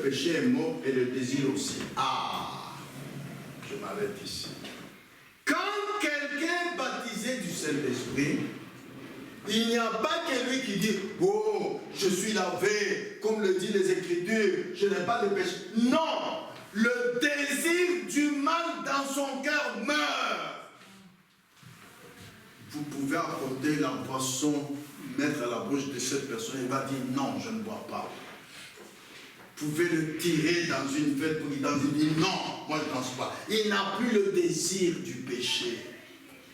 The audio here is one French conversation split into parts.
péché est mort et le désir aussi. Ah, je m'arrête ici. Quand quelqu'un est baptisé du Saint-Esprit, il n'y a pas que lui qui dit « Oh, je suis lavé, comme le dit les Écritures, je n'ai pas de péché. » Non, le désir du mal dans son cœur meurt. Vous pouvez apporter la boisson, mettre à la bouche de cette personne, il va dire « Non, je ne bois pas. » Vous pouvez le tirer dans une fête pour qu'il danse, il dit « Non, moi je ne danse pas. » Il n'a plus le désir du péché.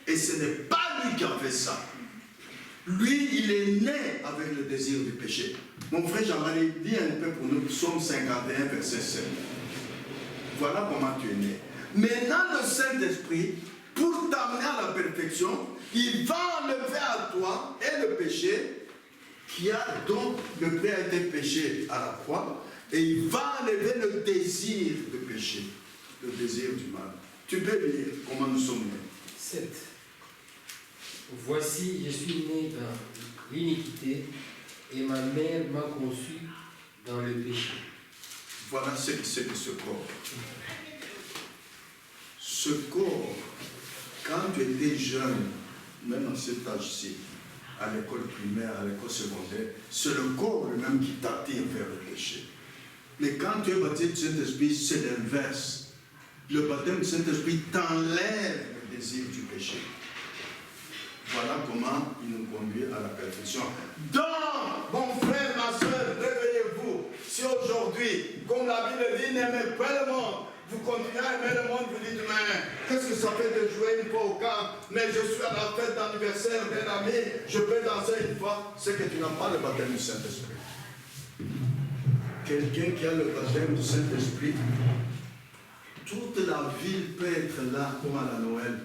Et ce n'est pas lui qui a fait ça. Lui, il est né avec le désir du péché. Mon frère Jean-Marie, dis un peu pour nous, Psaume 51, verset 7. Voilà comment tu es né. Maintenant, le Saint-Esprit, pour t'amener à la perfection, il va enlever à toi et le péché, qui a donc le prix a été péché à la croix, et il va enlever le désir de péché, le désir du mal. Tu peux lire comment nous sommes nés. 7. Voici, je suis né dans l'iniquité et ma mère m'a conçu dans le péché. Voilà ce que c'est que ce corps. Ce corps, quand tu étais jeune, même à cet âge-ci, à l'école primaire, à l'école secondaire, c'est le corps lui-même qui t'attire vers le péché. Mais quand tu es baptisé du Saint-Esprit, c'est l'inverse. Le baptême du Saint-Esprit t'enlève le désir du péché. Voilà comment il nous conduit à la perfection. Donc, mon frère, ma soeur, réveillez-vous. Si aujourd'hui, comme la Bible dit, n'aimez pas le monde, vous continuez à aimer le monde, vous dites, mais qu'est-ce que ça fait de jouer une fois au camp? Mais je suis à la fête d'anniversaire d'un ami, je peux danser une fois. C'est que tu n'as pas le baptême du Saint-Esprit. Quelqu'un qui a le baptême du Saint-Esprit, toute la ville peut être là, comme à la Noël,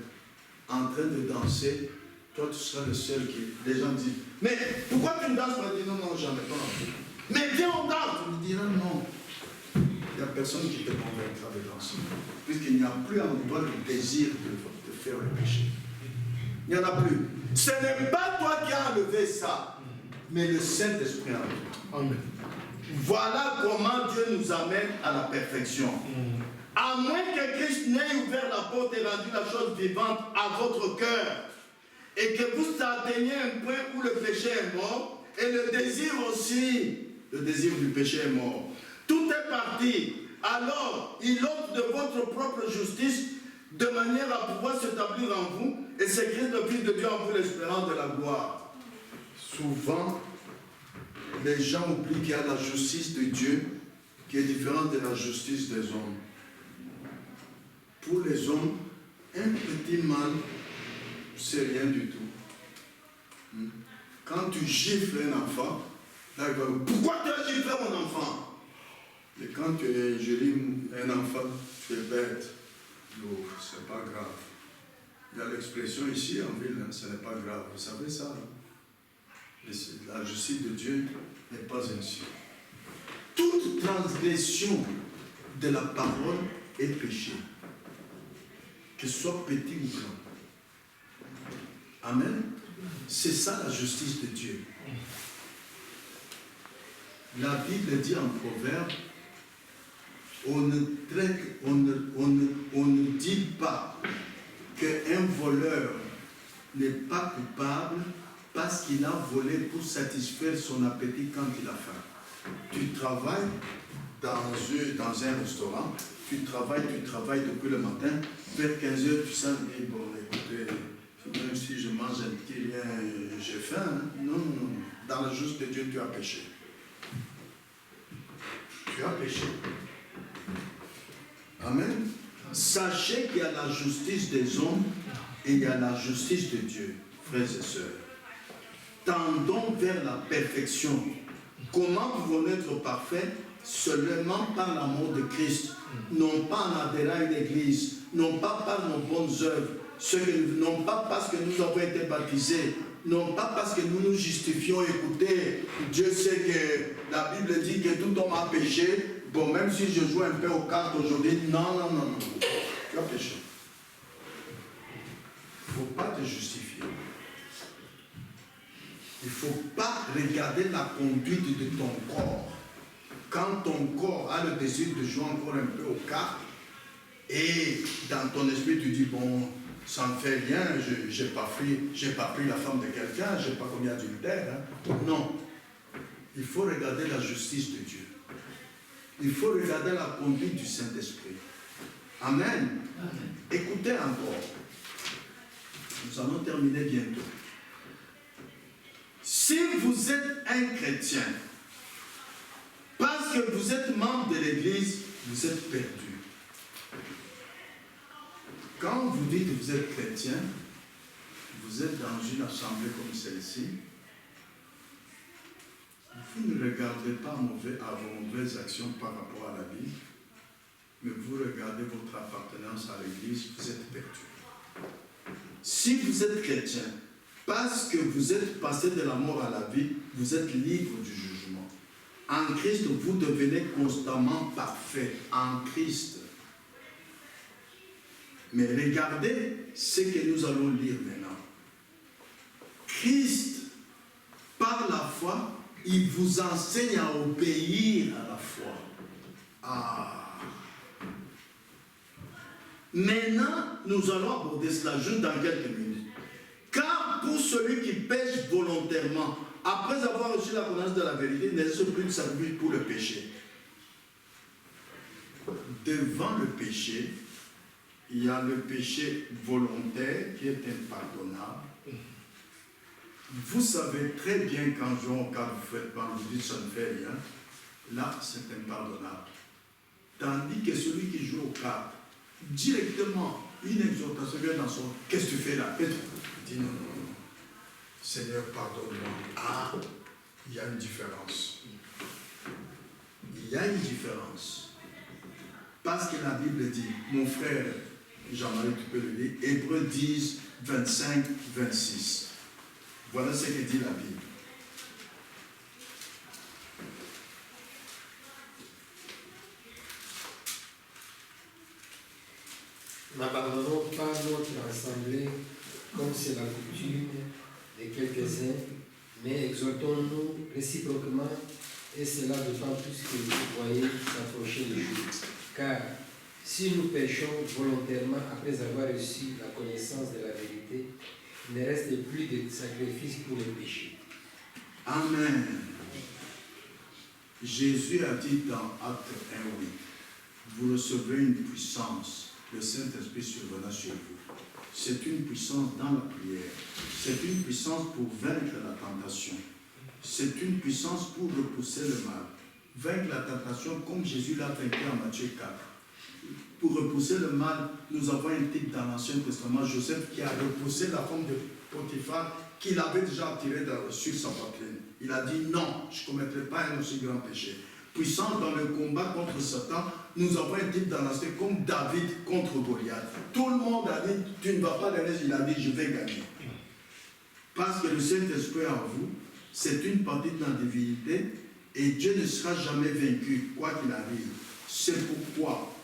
en train de danser. Toi, tu seras le seul qui... Les gens disent, mais pourquoi tu ne danses pas? Je dis, non, non, jamais pas envie. Mais viens, on danse. Tu me diras, non. Il n'y a personne qui te convaincra de danser. Puisqu'il n'y a plus en toi le désir de faire le péché. Il n'y en a plus. Ce n'est pas toi qui as enlevé ça, mais le Saint-Esprit en toi. Amen. Voilà comment Dieu nous amène à la perfection. À moins que Christ n'ait ouvert la porte et rendu la chose vivante à votre cœur, et que vous atteigniez un point où le péché est mort, et le désir aussi, le désir du péché est mort. Tout est parti. Alors, il ôte de votre propre justice, de manière à pouvoir s'établir en vous, et c'est Christ le Fils de Dieu en vous l'espérance de la gloire. Souvent, les gens oublient qu'il y a la justice de Dieu, qui est différente de la justice des hommes. Pour les hommes, un petit mal, c'est rien du tout. Quand tu gifles un enfant, là, il va dire, pourquoi tu as giflé mon enfant? Et quand tu injuries un enfant, tu es bête. Oh, c'est pas grave. Il y a l'expression ici en ville, hein, ce n'est pas grave. Vous savez ça? Hein? La justice de Dieu n'est pas ainsi. Toute transgression de la parole est péché. Que ce soit petit ou grand. Amen. C'est ça la justice de Dieu. La Bible dit en Proverbe, on ne dit pas qu'un voleur n'est pas coupable parce qu'il a volé pour satisfaire son appétit quand il a faim. Tu travailles dans un restaurant, tu travailles depuis le matin, vers 15 h tu sens, bon, écoutez, même si je mange un petit rien, j'ai faim. Hein? Non, non, non. Dans la justice de Dieu, tu as péché. Tu as péché. Amen. Sachez qu'il y a la justice des hommes et il y a la justice de Dieu, frères et sœurs. Tendons vers la perfection. Comment pouvons-nous être parfaits? Seulement par l'amour de Christ. Non pas en adhérant à une église, non pas par nos bonnes œuvres, non pas parce que nous avons été baptisés, non pas parce que nous nous justifions. Écoutez, Dieu sait que la Bible dit que tout homme a péché. Bon, même si je joue un peu aux cartes aujourd'hui, non, non, non, non. Tu as péché. Il ne faut pas te justifier. Il ne faut pas regarder la conduite de ton corps. quand ton corps a le désir de jouer encore un peu aux cartes, et dans ton esprit tu dis, bon, ça ne fait rien, je n'ai pas pris la femme de quelqu'un, je n'ai pas commis adultère. Hein. Non. Il faut regarder la justice de Dieu. Il faut regarder la conduite du Saint-Esprit. Amen. Amen. Écoutez encore. Nous allons terminer bientôt. Si vous êtes un chrétien, parce que vous êtes membre de l'Église, vous êtes perdu. Quand vous dites que vous êtes chrétien, vous êtes dans une assemblée comme celle-ci, vous ne regardez pas à vos mauvaises actions par rapport à la Bible, mais vous regardez votre appartenance à l'Église, vous êtes perdu. Si vous êtes chrétien, parce que vous êtes passé de la mort à la vie, vous êtes libre du jugement. En Christ, vous devenez constamment parfait. En Christ. Mais regardez ce que nous allons lire maintenant. Christ, par la foi, il vous enseigne à obéir à la foi. Ah. Maintenant, nous allons aborder cela juste dans quelques minutes. Car pour celui qui pêche volontairement, après avoir reçu la connaissance de la vérité, n'est-ce plus de sacrifice pour le péché. Devant le péché, il y a le péché volontaire qui est impardonnable. Vous savez très bien qu'en jouant au cartes, vous faites pas, vous dites ça ne fait rien. Là, c'est impardonnable. Tandis que celui qui joue aux cartes, directement, une exhortation vient dans son... Qu'est-ce que tu fais là? Il dit non. Seigneur, pardonne-moi. Ah, il y a une différence. Il y a une différence. Parce que la Bible dit, mon frère, Jean-Marie, tu peux le lire, Hébreux 10, 25, 26. Voilà ce que dit la Bible. N'abandonnons pas notre assemblée comme c'est la coutume de quelques-uns, mais exhortons-nous réciproquement, et cela d'autant plus que vous voyez s'approcher le jour. Car si nous péchons volontairement après avoir reçu la connaissance de la vérité, il ne reste plus de sacrifice pour le péché. Amen. Jésus a dit dans Acte 1, oui, vous recevrez une puissance, le Saint-Esprit survenant sur vous. C'est une puissance dans la prière. C'est une puissance pour vaincre la tentation. C'est une puissance pour repousser le mal. Vaincre la tentation comme Jésus l'a vaincu en Matthieu 4. Pour repousser le mal, nous avons un type dans l'Ancien Testament, Joseph, qui a repoussé la femme de Potiphar, qu'il avait déjà attirée sur sa poitrine. Il a dit non, je ne commettrai pas un aussi grand péché. Puissant dans le combat contre Satan, nous avons un type dans l'Ancien comme David contre Goliath. Tout le monde a dit, tu ne vas pas gagner, il a dit, je vais gagner. Parce que le Saint-Esprit en vous, c'est une partie de la divinité, et Dieu ne sera jamais vaincu, quoi qu'il arrive. C'est pourquoi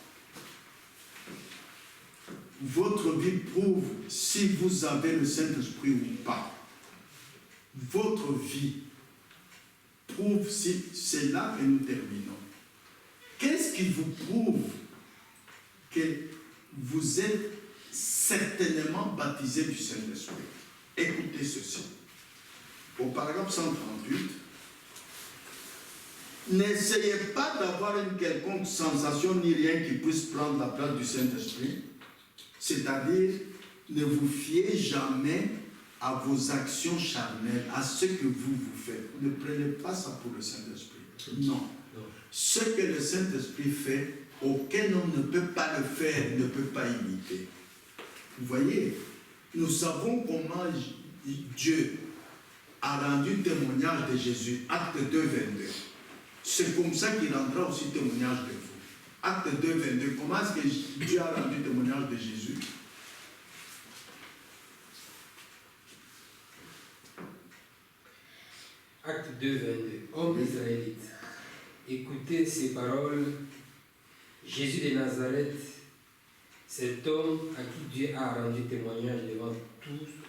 votre vie prouve si vous avez le Saint-Esprit ou pas. Votre vie prouve si c'est là que nous terminons. Qu'est-ce qui vous prouve que vous êtes certainement baptisé du Saint-Esprit? Écoutez ceci. Au paragraphe 138, n'essayez pas d'avoir une quelconque sensation ni rien qui puisse prendre la place du Saint-Esprit. C'est-à-dire, ne vous fiez jamais à vos actions charnelles, à ce que vous faites. Ne prenez pas ça pour le Saint-Esprit. Non. Ce que le Saint-Esprit fait, aucun homme ne peut pas le faire, ne peut pas imiter. Vous voyez, nous savons comment Dieu a rendu témoignage de Jésus. Acte 2, 22. C'est comme ça qu'il rendra aussi témoignage de vous. Acte 2, 22. Comment est-ce que Dieu a rendu témoignage de Jésus? Acte 2, 22. Hommes israélites, écoutez ces paroles. Jésus de Nazareth, cet homme à qui Dieu a rendu témoignage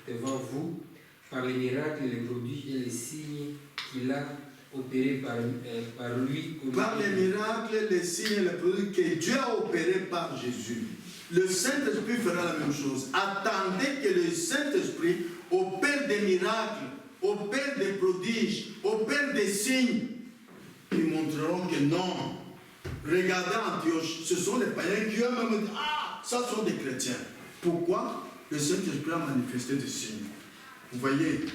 devant vous, par les miracles, les prodiges et les signes qu'il a opérés par lui. Par les miracles, les signes et les prodiges que Dieu a opérés par Jésus. Le Saint-Esprit fera la même chose. Attendez que le Saint-Esprit opère des miracles, opère des prodiges, opère des signes qui montreront que non. Regardez Antioche, ce sont les païens qui eux-mêmes disent, ah, ça sont des chrétiens. Pourquoi? Le Saint-Esprit a manifesté des signes. Vous voyez,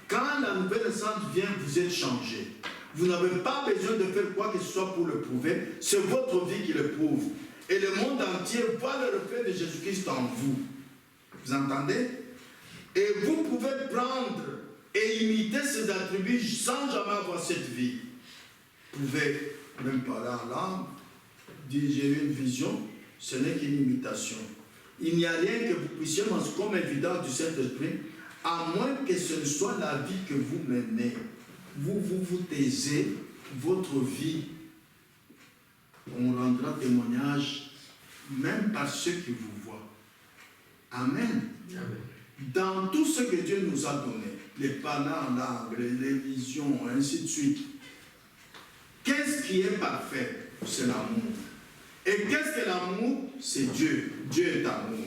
quand la nouvelle naissance vient, vous êtes changé. Vous n'avez pas besoin de faire quoi que ce soit pour le prouver. C'est votre vie qui le prouve. Et le monde entier voit le reflet de Jésus-Christ en vous. Vous entendez? Et vous pouvez prendre et imiter ses attributs sans jamais avoir cette vie. Vous pouvez même parler en langue, dire j'ai eu une vision, ce n'est qu'une imitation. Il n'y a rien que vous puissiez mentionner comme évidence du Saint-Esprit, à moins que ce ne soit la vie que vous menez. Vous taisez votre vie. On rendra témoignage même par ceux qui vous voient. Amen. Amen. Dans tout ce que Dieu nous a donné, les parler en langue, les visions, ainsi de suite, qu'est-ce qui est parfait? C'est l'amour. Et qu'est-ce que l'amour? C'est Dieu. Dieu est amour.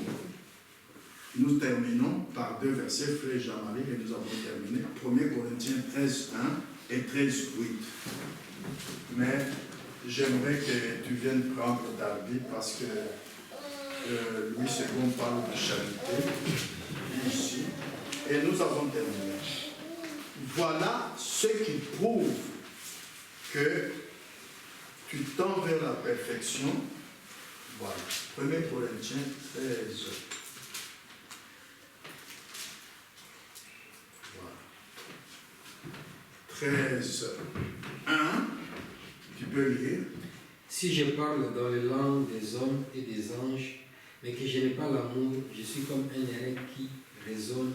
Nous terminons par 2 versets, frère Jean-Marie, et nous avons terminé. 1 Corinthiens 13, 1 et 13, 8. Mais j'aimerais que tu viennes prendre ta vie parce que Louis II parle de charité ici. Et nous avons terminé. Voilà ce qui prouve que tu tends vers la perfection. Voilà. 1 Corinthiens 13. 13, 1, tu peux lire. Si je parle dans les langues des hommes et des anges, mais que je n'ai pas l'amour, je suis comme un airain qui résonne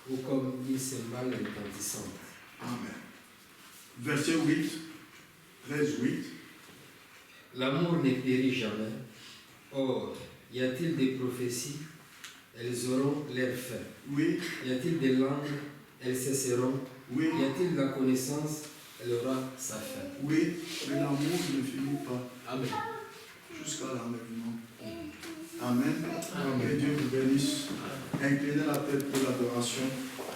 ou comme une cymbale retentissante. Amen. Verset 8, 13, 8. L'amour ne périt jamais. Or, y a-t-il des prophéties? Elles auront leur fin. Oui. Y a-t-il des langues? Elles cesseront. Oui. Y a-t-il de la connaissance? Elle aura sa fin. Oui, mais l'amour ne finit pas. Amen. Jusqu'à l'enlèvement. Amen. Que Dieu vous bénisse. Inclinez la tête pour l'adoration.